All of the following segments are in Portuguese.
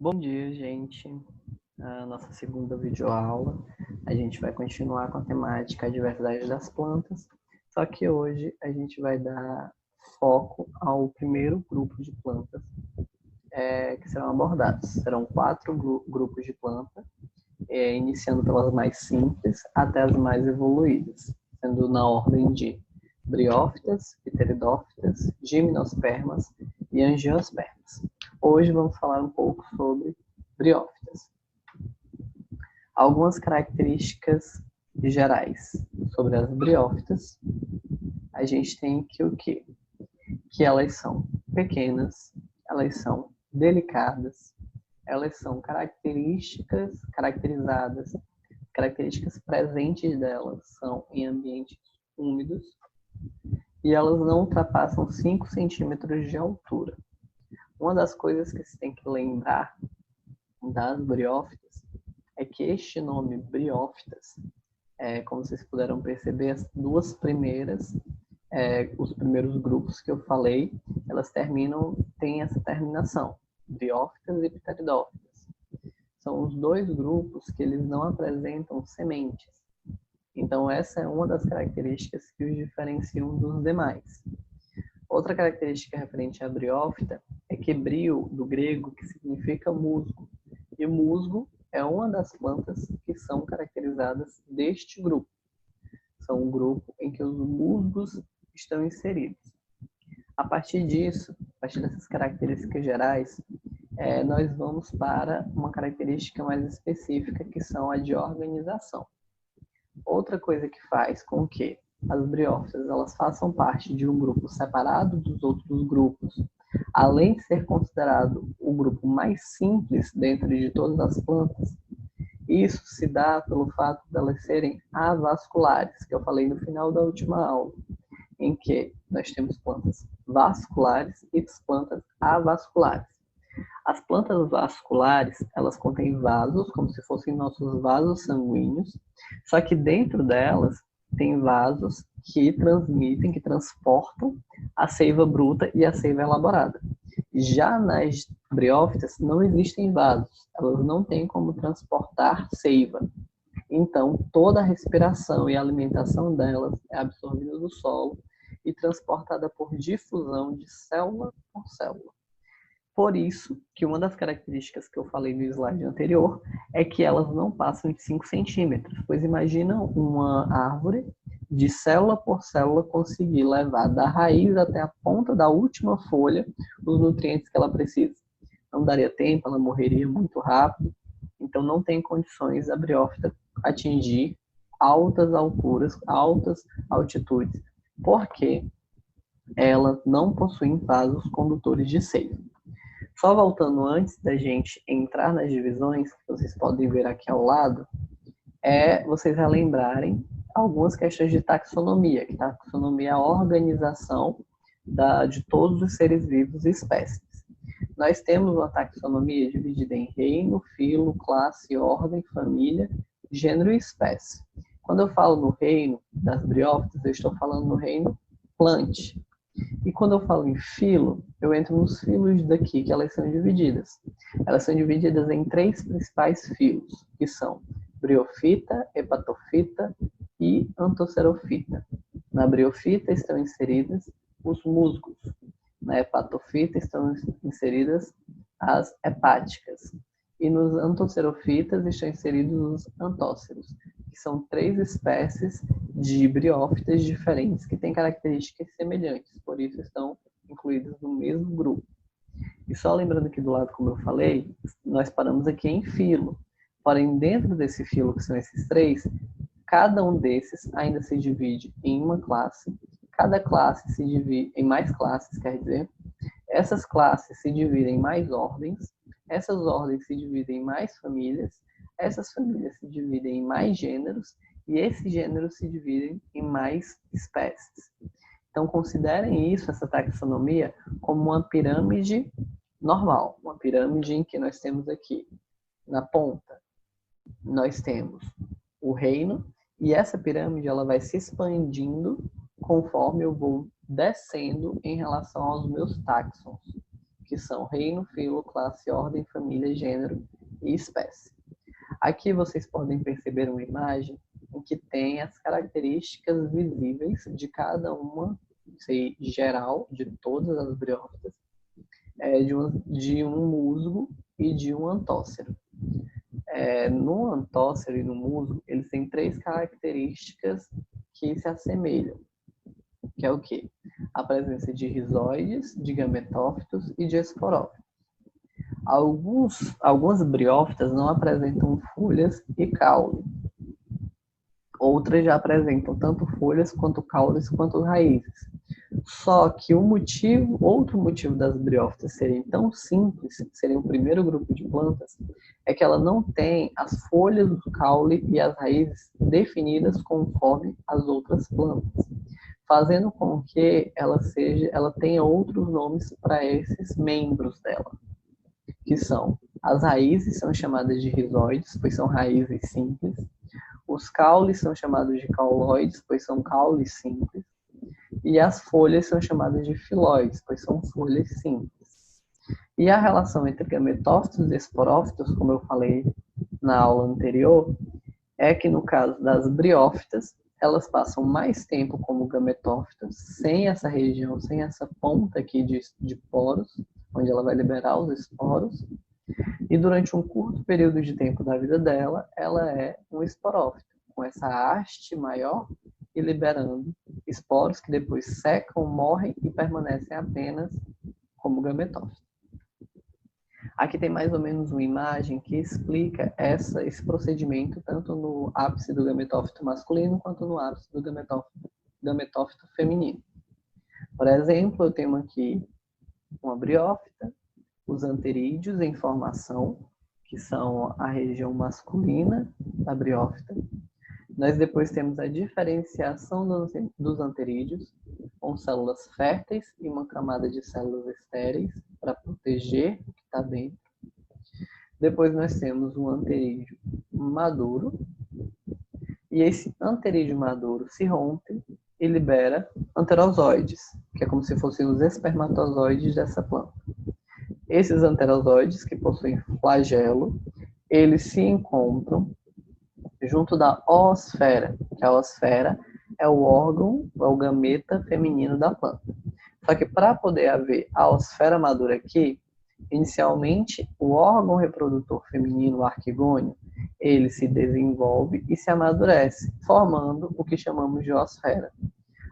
Bom dia, gente. A nossa segunda videoaula. A gente vai continuar com a temática a diversidade das plantas, só que hoje a gente vai dar foco ao primeiro grupo de plantas que serão abordados. Serão 4 grupos de plantas, iniciando pelas mais simples até as mais evoluídas, sendo na ordem de briófitas, pteridófitas, gimnospermas e angiospermas. Hoje vamos falar um pouco sobre briófitas. Algumas características gerais sobre as briófitas. A gente tem que o quê? Que elas são pequenas, elas são delicadas, elas são características presentes delas são em ambientes úmidos e elas não ultrapassam 5 centímetros de altura. Uma das coisas que se tem que lembrar das briófitas é que este nome briófitas, como vocês puderam perceber, as duas primeiras, os primeiros grupos que eu falei, elas têm essa terminação, briófitas e pteridófitas. São os dois grupos que eles não apresentam sementes. Então, essa é uma das características que os diferenciam dos demais. Outra característica referente à briófita é que brio, do grego, que significa musgo. E musgo é uma das plantas que são caracterizadas deste grupo. São um grupo em que os musgos estão inseridos. A partir disso, a partir dessas características gerais, nós vamos para uma característica mais específica, que são a de organização. Outra coisa que faz com que as briófitas elas façam parte de um grupo separado dos outros grupos, além de ser considerado o grupo mais simples dentro de todas as plantas, isso se dá pelo fato de elas serem avasculares, que eu falei no final da última aula, em que nós temos plantas vasculares e plantas avasculares. As plantas vasculares, elas contêm vasos, como se fossem nossos vasos sanguíneos, só que dentro delas tem vasos que transmitem, que transportam a seiva bruta e a seiva elaborada. Já nas briófitas não existem vasos, elas não têm como transportar seiva. Então, toda a respiração e a alimentação delas é absorvida do solo e transportada por difusão de célula por célula. Por isso, que uma das características que eu falei no slide anterior é que elas não passam de 5 centímetros, pois imagina uma árvore de célula por célula conseguir levar da raiz até a ponta da última folha os nutrientes que ela precisa. Não daria tempo, ela morreria muito rápido, então não tem condições a briófita atingir altas alturas, altas altitudes, porque elas não possuem vasos condutores de seiva. Só voltando antes da gente entrar nas divisões, que vocês podem ver aqui ao lado, vocês relembrarem algumas questões de taxonomia, que taxonomia é a organização de todos os seres vivos e espécies. Nós temos uma taxonomia dividida em reino, filo, classe, ordem, família, gênero e espécie. Quando eu falo no reino das briófitas, eu estou falando no reino plant. E quando eu falo em filo, eu entro nos filos daqui, que elas são divididas. Elas são divididas em 3 principais filos, que são briofita, hepatofita e anthocerofita. Na briofita estão inseridas os musgos. Na hepatofita estão inseridas as hepáticas. E nos anthocerofitas estão inseridos os antóceros, que são 3 espécies de briófitas diferentes que têm características semelhantes, por isso estão incluídas no mesmo grupo. E só lembrando aqui do lado, como eu falei, nós paramos aqui em filo. Porém, dentro desse filo, que são esses 3, cada um desses ainda se divide em uma classe, cada classe se divide em mais classes, quer dizer, essas classes se dividem em mais ordens, essas ordens se dividem em mais famílias, essas famílias se dividem em mais gêneros, e esses gêneros se dividem em mais espécies. Então, considerem isso, essa taxonomia, como uma pirâmide normal, uma pirâmide em que nós temos aqui, na ponta, nós temos o reino, e essa pirâmide ela vai se expandindo conforme eu vou descendo em relação aos meus táxons, que são reino, filo, classe, ordem, família, gênero e espécie. Aqui vocês podem perceber uma imagem em que tem as características visíveis de cada uma, sei, geral, de todas as briófitas, de um musgo e de um antócero. No antócero e no musgo, eles têm 3 características que se assemelham, que é o quê? A presença de rizóides, de gametófitos e de esporófitos. Algumas briófitas não apresentam folhas e caule. Outras já apresentam tanto folhas, quanto caules, quanto raízes. Só que outro motivo das briófitas serem tão simples, serem o primeiro grupo de plantas, é que ela não tem as folhas, o caule e as raízes definidas conforme as outras plantas, fazendo com que ela tenha outros nomes para esses membros dela, que são: as raízes são chamadas de rizóides, pois são raízes simples. Os caules são chamados de cauloides, pois são caules simples. E as folhas são chamadas de filóides, pois são folhas simples. E a relação entre gametófitos e esporófitos, como eu falei na aula anterior, é que no caso das briófitas, elas passam mais tempo como gametófitos, sem essa região, sem essa ponta aqui de poros, onde ela vai liberar os esporos. E durante um curto período de tempo da vida dela, ela é um esporófito, com essa haste maior e liberando esporos que depois secam, morrem e permanecem apenas como gametófito. Aqui tem mais ou menos uma imagem que explica esse procedimento tanto no ápice do gametófito masculino quanto no ápice do gametófito feminino. Por exemplo, eu tenho aqui uma briófita, os anterídeos em formação, que são a região masculina da briófita. Nós depois temos a diferenciação dos anterídeos, com células férteis e uma camada de células estéreis para proteger o que está dentro. Depois nós temos um anterídeo maduro, e esse anterídeo maduro se rompe e libera anterozoides, que é como se fossem os espermatozoides dessa planta. Esses anterozoides, que possuem flagelo, eles se encontram junto da oosfera, que a oosfera é o órgão, é o gameta feminino da planta. Só que para poder haver a oosfera madura aqui, inicialmente o órgão reprodutor feminino, o arquigônio, ele se desenvolve e se amadurece, formando o que chamamos de oosfera,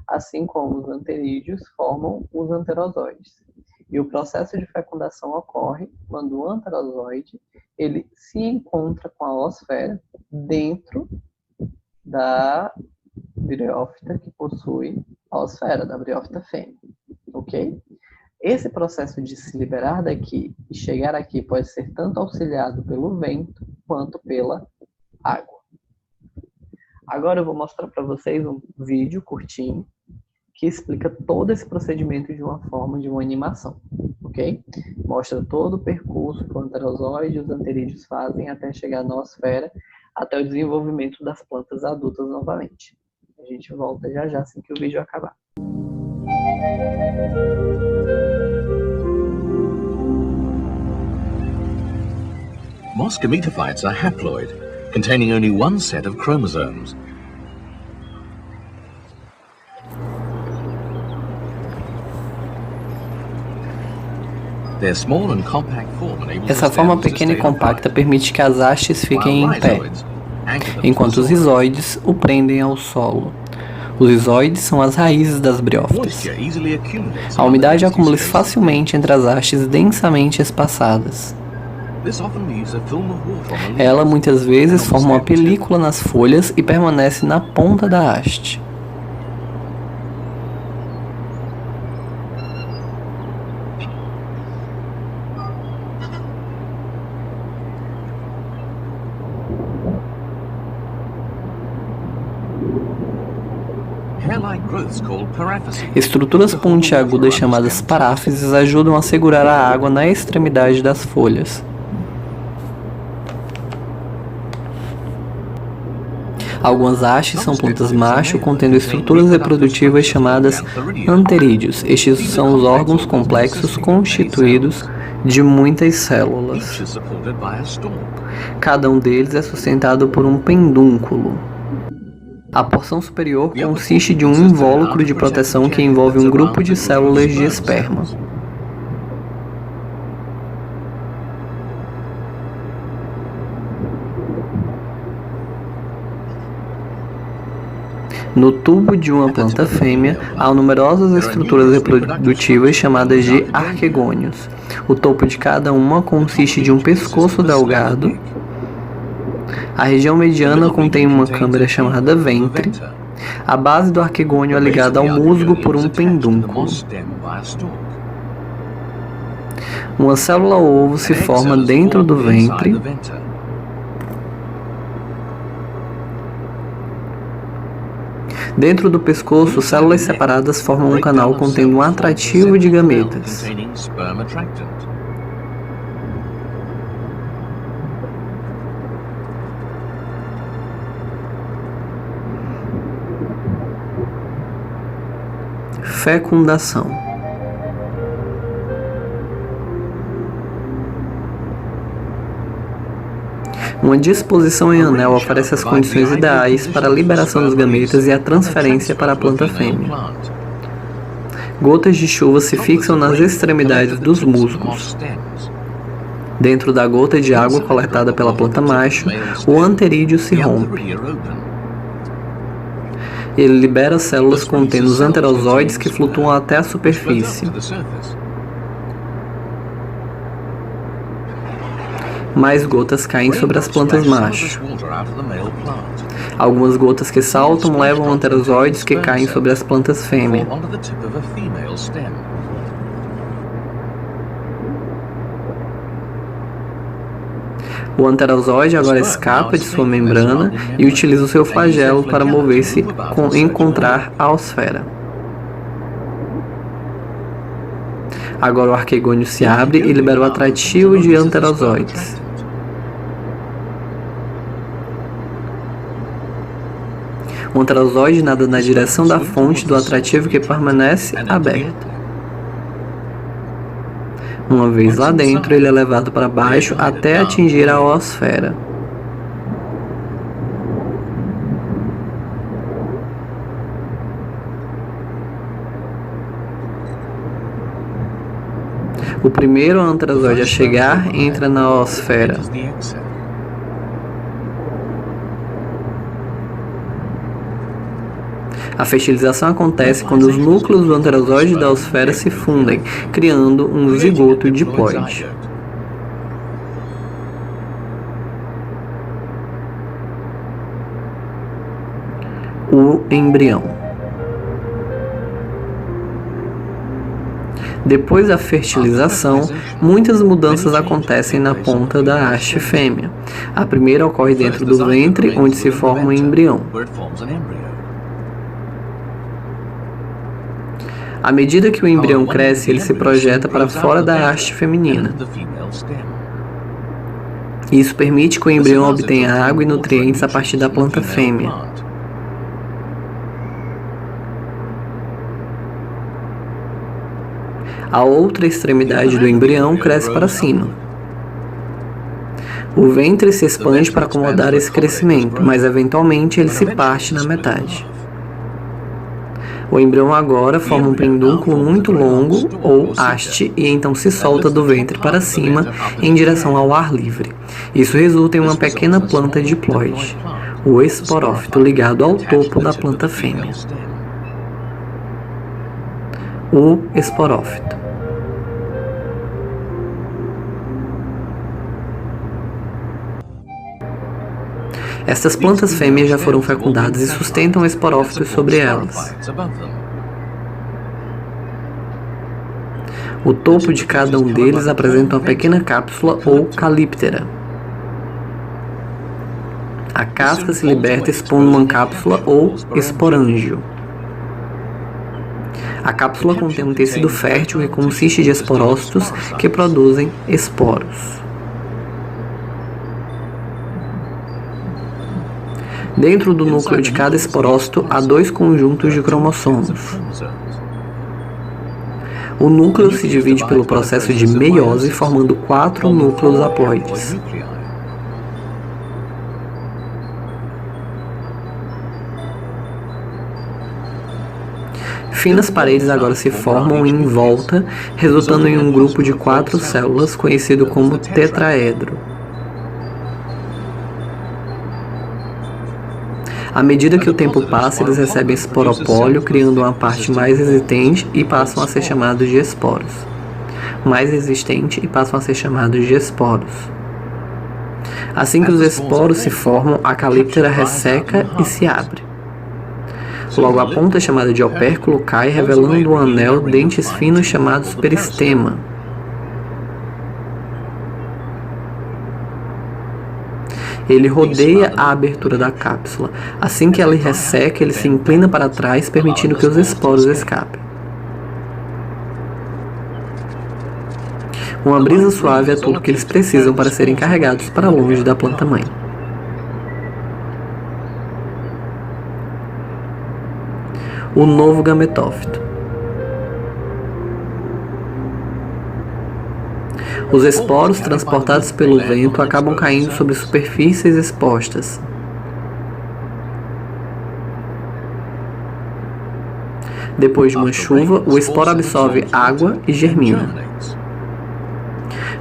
assim como os anterídeos formam os anterozoides. E o processo de fecundação ocorre quando o anterozoide ele se encontra com a oosfera dentro da briófita que possui a oosfera, da briófita fêmea, ok? Esse processo de se liberar daqui e chegar aqui pode ser tanto auxiliado pelo vento quanto pela água. Agora eu vou mostrar para vocês um vídeo curtinho que explica todo esse procedimento de uma forma de uma animação, ok? Mostra todo o percurso que o anterozoide e os anterídeos fazem até chegar na noosfera, até o desenvolvimento das plantas adultas novamente. A gente volta já já assim que o vídeo acabar. Most gametophytes are haploid, containing only one set of chromosomes. Essa forma pequena e compacta permite que as hastes fiquem em pé, enquanto os rizóides o prendem ao solo. Os rizóides são as raízes das briófitas. A umidade acumula-se facilmente entre as hastes densamente espaçadas. Ela muitas vezes forma uma película nas folhas e permanece na ponta da haste. Estruturas pontiagudas chamadas paráfises ajudam a segurar a água na extremidade das folhas. Algumas hastes são plantas macho contendo estruturas reprodutivas chamadas anterídeos. Estes são os órgãos complexos constituídos de muitas células. Cada um deles é sustentado por um pendúnculo. A porção superior consiste de um invólucro de proteção que envolve um grupo de células de esperma. No tubo de uma planta fêmea, há numerosas estruturas reprodutivas chamadas de arquegônios. O topo de cada uma consiste de um pescoço delgado. A região mediana contém uma câmara chamada ventre. A base do arquegônio é ligada ao musgo por um pendúnculo. Uma célula-ovo se forma dentro do ventre. Dentro do pescoço, células separadas formam um canal contendo um atrativo de gametas. Fecundação. Uma disposição em anel oferece as condições ideais para a liberação dos gametas e a transferência para a planta fêmea. Gotas de chuva se fixam nas extremidades dos musgos. Dentro da gota de água coletada pela planta macho, o anterídeo se rompe. Ele libera células contendo os anterozoides que flutuam até a superfície. Mais gotas caem sobre as plantas macho. Algumas gotas que saltam levam anterozoides que caem sobre as plantas fêmea. O anterozoide agora escapa de sua membrana e utiliza o seu flagelo para mover-se e encontrar a osfera. Agora o arquegônio se abre e libera o atrativo de anterozoides. O anterozoide nada na direção da fonte do atrativo que permanece aberta. Uma vez lá dentro, ele é levado para baixo até atingir a osfera. O primeiro anterozoide a chegar entra na osfera. A fertilização acontece quando os núcleos do anterozoide da osfera se fundem, criando um zigoto diploide. O embrião. Depois da fertilização, muitas mudanças acontecem na ponta da haste fêmea. A primeira ocorre dentro do ventre, onde se forma um embrião. À medida que o embrião cresce, ele se projeta para fora da haste feminina. Isso permite que o embrião obtenha água e nutrientes a partir da planta fêmea. A outra extremidade do embrião cresce para cima. O ventre se expande para acomodar esse crescimento, mas eventualmente ele se parte na metade. O embrião agora forma um pendúnculo muito longo, ou haste, e então se solta do ventre para cima em direção ao ar livre. Isso resulta em uma pequena planta diploide, o esporófito ligado ao topo da planta fêmea. O esporófito. Estas plantas fêmeas já foram fecundadas e sustentam esporófitos sobre elas. O topo de cada um deles apresenta uma pequena cápsula ou calíptera. A casca se liberta expondo uma cápsula ou esporângio. A cápsula contém um tecido fértil que consiste de esporócitos que produzem esporos. Dentro do núcleo de cada esporócito há 2 conjuntos de cromossomos. O núcleo se divide pelo processo de meiose, formando 4 núcleos haploides. Finas paredes agora se formam em volta, resultando em um grupo de 4 células, conhecido como tetraedro. À medida que o tempo passa, eles recebem esporopólio, criando uma parte mais resistente e passam a ser chamados de esporos. Mais resistente e passam a ser chamados de esporos. Assim que os esporos se formam, a calíptera resseca e se abre. Logo, a ponta chamada de opérculo cai, revelando um anel de dentes finos chamados peristema. Ele rodeia a abertura da cápsula. Assim que ela resseca, ele se inclina para trás, permitindo que os esporos escapem. Uma brisa suave é tudo que eles precisam para serem carregados para longe da planta-mãe. O novo gametófito. Os esporos, transportados pelo vento, acabam caindo sobre superfícies expostas. Depois de uma chuva, o esporo absorve água e germina.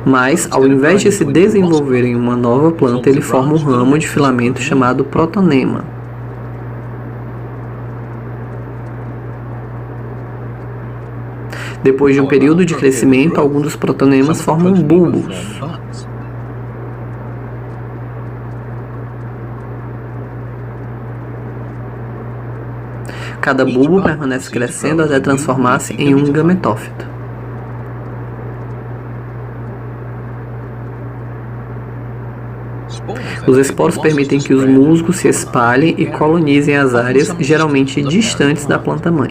Mas, ao invés de se desenvolver em uma nova planta, ele forma um ramo de filamento chamado protonema. Depois de um período de crescimento, alguns dos protonemas formam bulbos. Cada bulbo permanece crescendo até transformar-se em um gametófito. Os esporos permitem que os musgos se espalhem e colonizem as áreas geralmente distantes da planta-mãe.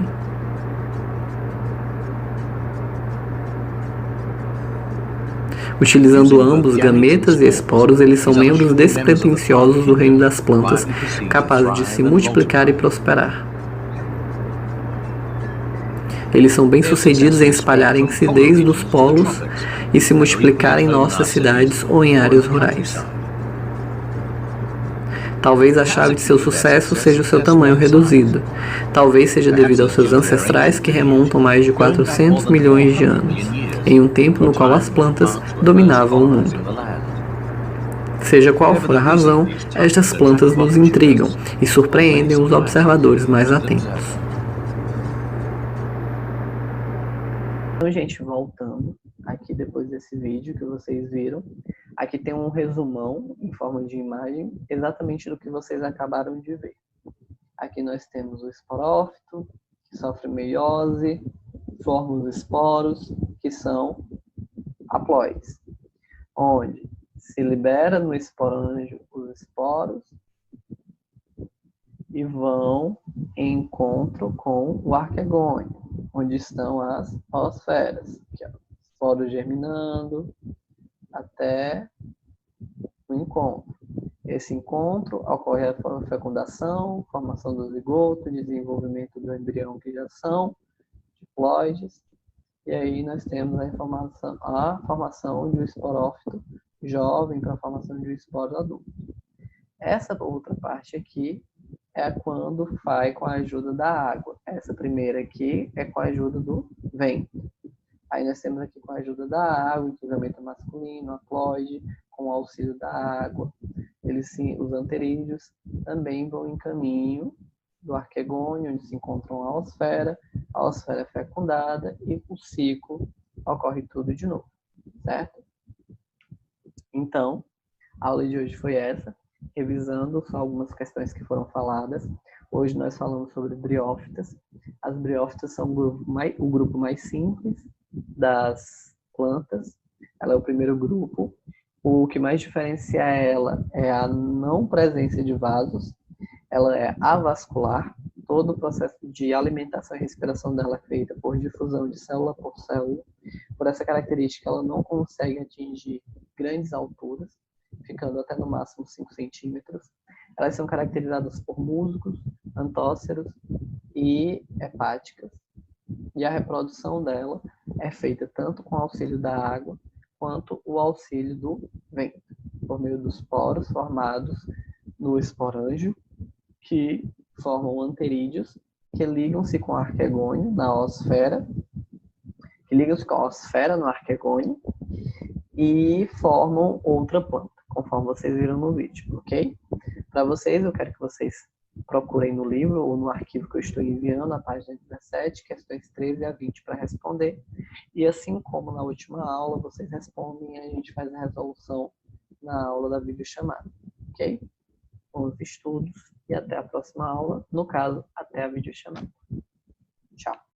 Utilizando ambos, gametas e esporos, eles são membros despretensiosos do reino das plantas, capazes de se multiplicar e prosperar. Eles são bem-sucedidos em espalharem-se desde os polos e se multiplicarem em nossas cidades ou em áreas rurais. Talvez a chave de seu sucesso seja o seu tamanho reduzido. Talvez seja devido aos seus ancestrais que remontam mais de 400 milhões de anos, em um tempo no qual as plantas dominavam o mundo. Seja qual for a razão, estas plantas nos intrigam e surpreendem os observadores mais atentos. Então, gente, voltando aqui depois desse vídeo que vocês viram, aqui tem um resumão em forma de imagem exatamente do que vocês acabaram de ver. Aqui nós temos o esporófito, que sofre meiose, forma os esporos, que são haploides, onde se libera no esporângio os esporos e vão em encontro com o arquegônio, onde estão as oosferas, que é o esporo germinando até o encontro. Esse encontro ocorre a fecundação, formação do zigoto, desenvolvimento do embrião, que já são diploides, e aí nós temos a formação de um esporófito jovem para a formação de um esporo adulto. Essa outra parte aqui é quando vai com a ajuda da água. Essa primeira aqui é com a ajuda do vento. Aí nós temos aqui com a ajuda da água, o gameta masculino, haploide, com o auxílio da água. Os anterídeos também vão em caminho do arquegônio, onde se encontram a oosfera é fecundada e o ciclo ocorre tudo de novo, certo? Então, a aula de hoje foi essa, revisando só algumas questões que foram faladas. Hoje nós falamos sobre briófitas. As briófitas são o grupo mais simples das plantas. Ela é o primeiro grupo. O que mais diferencia ela é a não presença de vasos. Ela é avascular. Todo o processo de alimentação e respiração dela é feita por difusão de célula por célula. Por essa característica, ela não consegue atingir grandes alturas, ficando até no máximo 5 centímetros. Elas são caracterizadas por músculos, antóceros e hepáticas. E a reprodução dela é feita tanto com o auxílio da água quanto o auxílio do vento, por meio dos poros formados no esporângio, que formam anterídeos, que ligam-se com o arquegônio na oosfera, no arquegônio, e formam outra planta, conforme vocês viram no vídeo, ok? Para vocês, eu quero que vocês procurem no livro ou no arquivo que eu estou enviando, na página 17, questões 13 a 20 para responder. E assim como na última aula, vocês respondem e a gente faz a resolução na aula da videochamada, ok? Bons estudos e até a próxima aula, no caso, até a videochamada. Tchau!